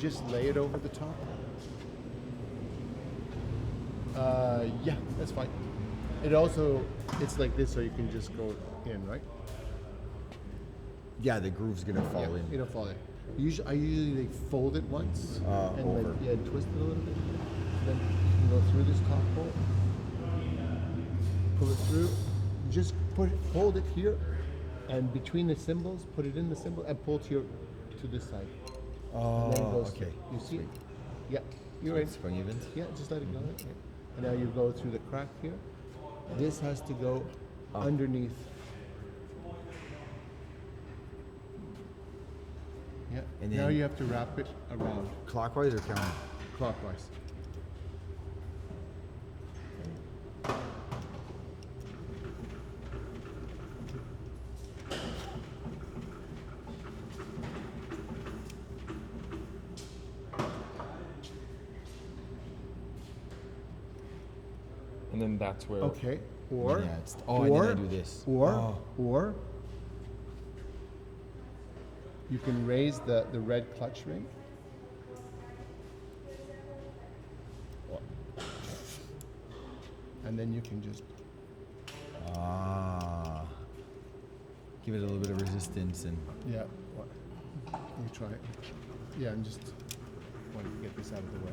just lay it over the top? Yeah, that's fine. It also, it's like this, so you can just go in, right? Yeah, the groove's gonna fall in. It'll fall in. I usually like, fold it once and over. like, twist it a little bit. Then you can go through this top hole, pull it through. Just hold it here, and between the cymbals, put it in the cymbal and pull to this side. And then it goes okay. through. You see? Sweet. Yeah, you're right. Spring evens? Yeah, just let it go. Yeah. And now you go through the crack here. This has to go underneath. Yeah. And now then- you have to wrap it around Clockwise or counter? clockwise. And then that's where. Okay. Or Yeah, and then I do this. Or you can raise the red clutch ring. And then you can just Give it a little bit of resistance and. yeah. You try it. Yeah, I'm just wanting to get this out of the way.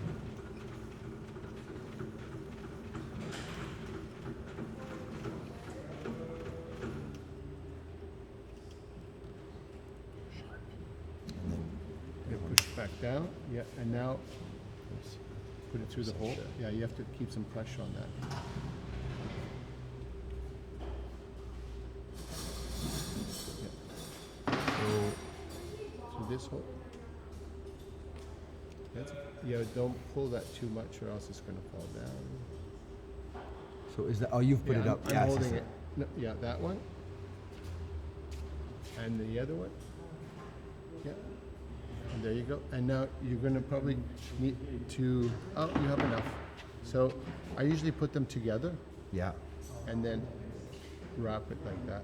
You push it back down. Yeah, and now put it through the hole. Yeah, you have to keep some pressure on that. Through this hole. Yeah, don't pull that too much or else it's going to fall down. So is that? Oh, you've put it up. I'm Yeah, I see holding that. it. No, yeah, that one. And the other one. Yeah. And there you go. And now you're going to probably need to, oh, you have enough. So I usually put them together Yeah. and then wrap it like that.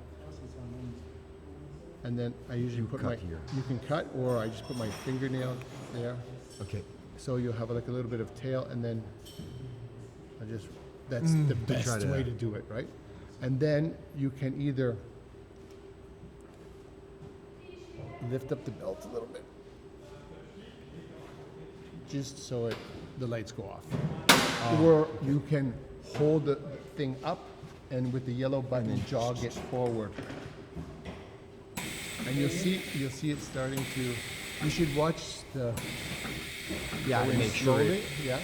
And then I usually put cut here. You can cut, or I just put my fingernail there. Okay. So you'll have like a little bit of tail, and then that's the best way to do it, right? And then you can either lift up the belt a little bit, just so the lights go off. Or you can hold the thing up, and with the yellow button, jog it forward. And you'll see it starting to. You should watch the. Yeah, go to in make sure. slowly, yeah,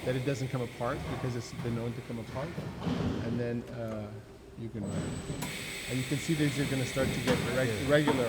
that it doesn't come apart, because it's been known to come apart. And then you can see these are going to start to get regular.